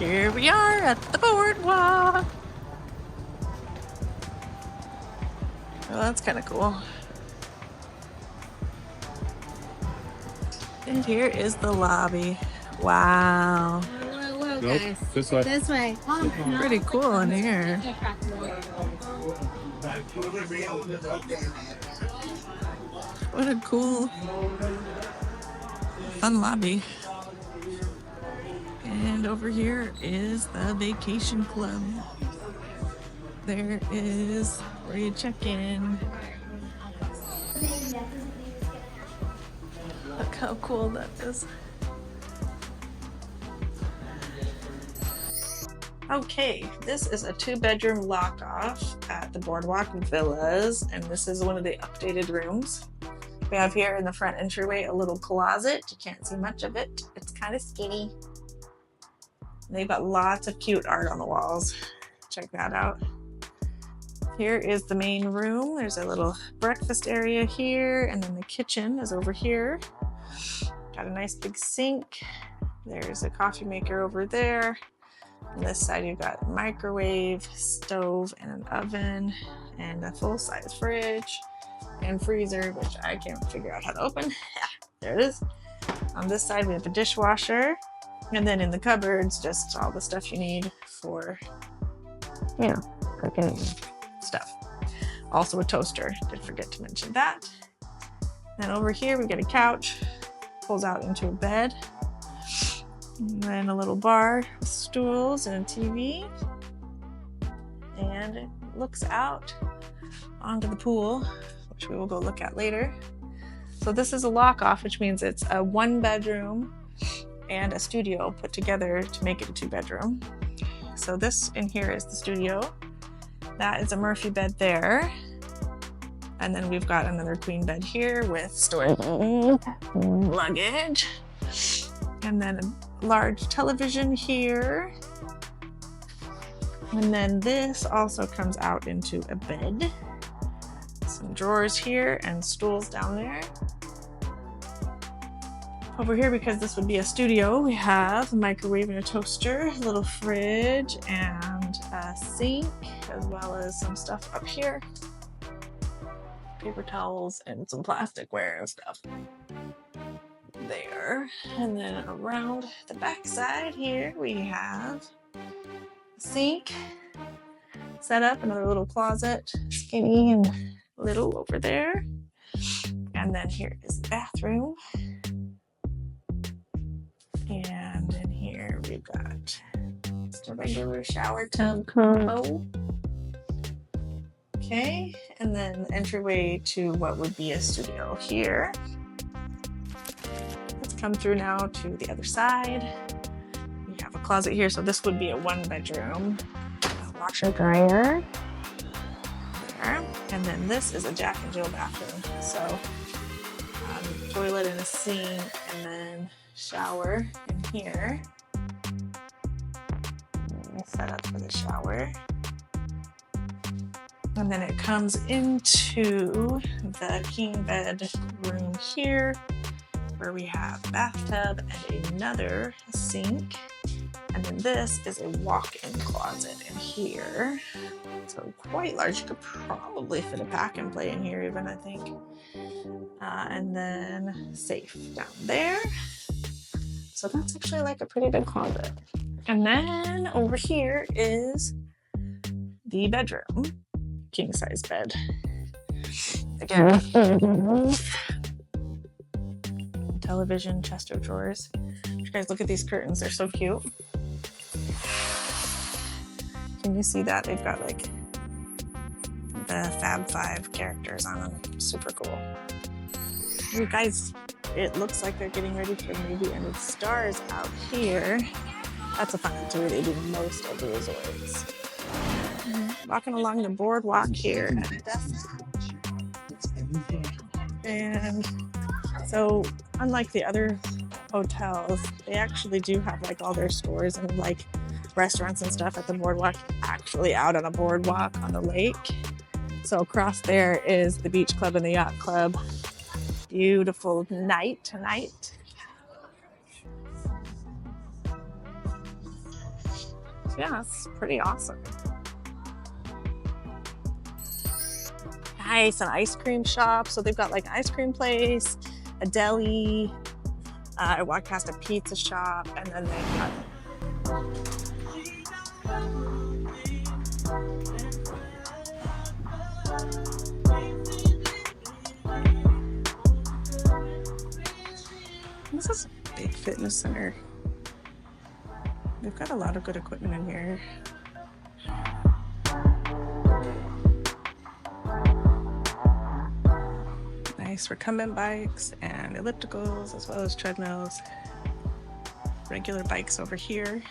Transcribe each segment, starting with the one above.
Here we are at the boardwalk. Oh, that's kind of cool. And here is the lobby. Wow. Whoa, Nope, guys. this way. This way. Pretty cool in here. What a cool, fun lobby. And over here is the vacation club. There is where you check in. Look how cool that is. Okay, this is a 2-bedroom lock-off at the Boardwalk Villas, and this is one of the updated rooms. We have here in the front entryway a little closet. You can't see much of it. It's kind of skinny. They've got lots of cute art on the walls. Check that out. Here is the main room. There's a little breakfast area here, and then the kitchen is over here. Got a nice big sink. There's a coffee maker over there. On this side, you've got a microwave, stove, and an oven, and a full-size fridge and freezer, which I can't figure out how to open. There it is. On this side, we have a dishwasher, and then in the cupboards, just all the stuff you need for, you know, cooking stuff. Also a toaster. Did forget to mention that. Then over here, we get a couch, pulls out into a bed. And then a little bar with stools and a TV. And it looks out onto the pool, which we will go look at later. So this is a lock-off, which means it's a 1-bedroom and a studio put together to make it a 2-bedroom. So this in here is the studio. That is a Murphy bed there. And then we've got another queen bed here with storage luggage. And then a large television here. And then this also comes out into a bed. Some drawers here and stools down there. Over here, because this would be a studio, we have a microwave and a toaster, a little fridge and a sink, as well as some stuff up here. Paper towels and some plasticware and stuff there. And then around the back side here, we have a sink set up, another little closet, skinny and little over there. And then here is the bathroom. And in here we've got just a regular shower tub combo. Okay, and then the entryway to what would be a studio here. Let's come through now to the other side. We have a closet here, so this would be a 1-bedroom. Washer dryer there. And then this is a Jack and Jill bathroom. So toilet and a sink, and then shower in here. Set up for the shower. And then it comes into the king bed room here, where we have a bathtub and another sink. And then this is a walk-in closet in here. So quite large. You could probably fit a pack and play in here even, I think. And then safe down there. So that's actually like a pretty big closet. And then over here is the bedroom. King-size bed. Again, television, chest of drawers. You guys look at these curtains, they're so cute. Can you see that? They've got like the Fab 5 characters on them. Super cool. You guys, it looks like they're getting ready for the movie and it stars out here. That's a fun tour. They do most of the resorts. Walking along the boardwalk here. And so unlike the other hotels, they actually do have like all their stores and like restaurants and stuff at the boardwalk actually out on a boardwalk on the lake. So across there is the beach club and the yacht club. Beautiful night tonight. Yeah, it's pretty awesome. Nice, an ice cream shop. So they've got like an ice cream place, a deli. I walked past a pizza shop, and then they've got this is a big fitness center. They've got a lot of good equipment in here. Nice recumbent bikes and ellipticals, as well as treadmills. Regular bikes over here.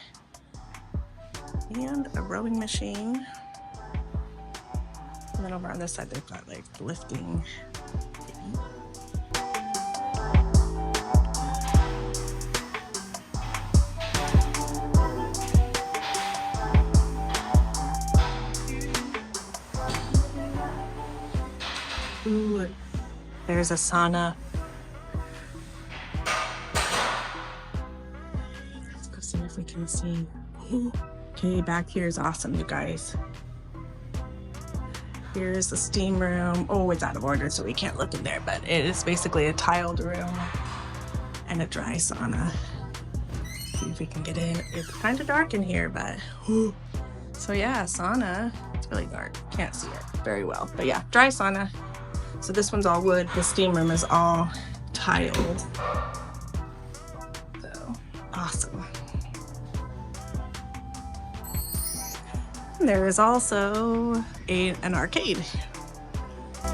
And a rowing machine. And then over on this side, they've got like lifting. Ooh, there's a sauna. Let's go see if we can see. Okay, back here is awesome, you guys. Here's the steam room. Oh, it's out of order, so we can't look in there, but it is basically a tiled room and a dry sauna. See if we can get in. It's kind of dark in here, but so yeah, sauna. It's really dark. Can't see it very well, but yeah, dry sauna. So this one's all wood. The steam room is all tiled. So awesome. And there is also an arcade,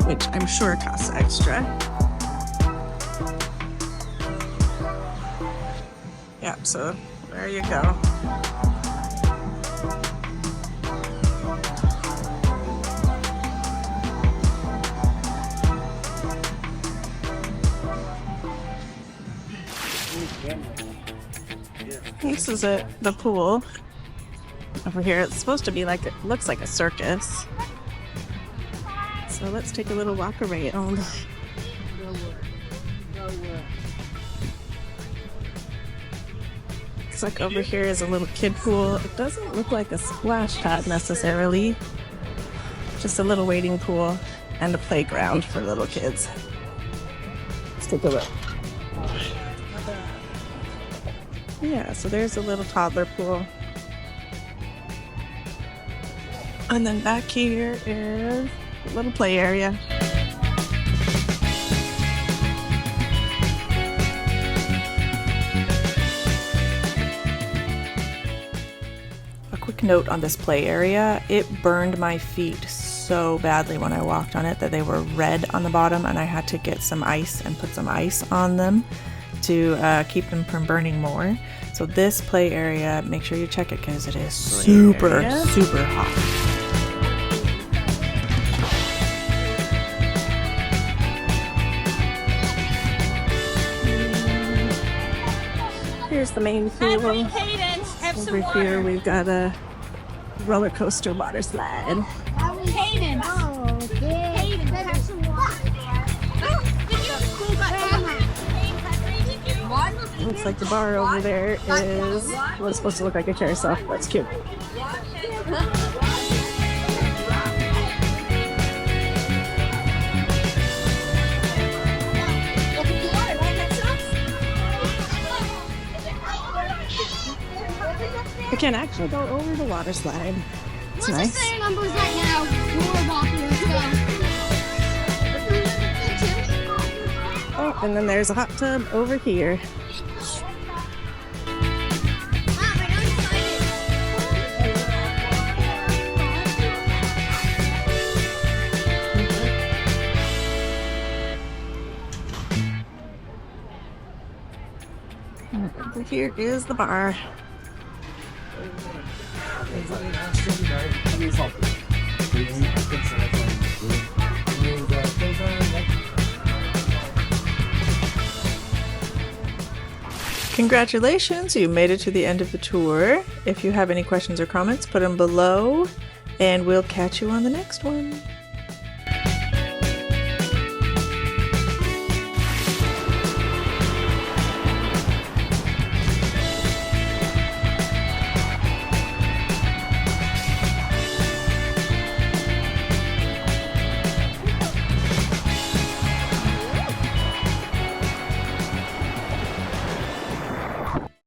which I'm sure costs extra. Yep, so there you go. This is it, the pool. Over here, it's supposed to be like, it looks like a circus. So let's take a little walk around. Looks like over here is a little kid pool. It doesn't look like a splash pad necessarily. Just a little wading pool and a playground for little kids. Let's take a look. Yeah, so there's a little toddler pool. And then back here is a little play area. A quick note on this play area, it burned my feet so badly when I walked on it that they were red on the bottom, and I had to get some ice and put some ice on them to keep them from burning more. So this play area, make sure you check it because it is super hot. Here's the main pool. Over here we've got a roller coaster water slide. Hayden. Oh, Hayden. Have some water. Looks like the bar over there is what's supposed to look like a carousel. That's cute. We can actually go over the water slide. It's nice. Let's just say numbers right now. We're walking. Oh, and then there's a hot tub over here. Over here is the bar. Congratulations, you made it to the end of the tour. If you have any questions or comments, put them below, and we'll catch you on the next one.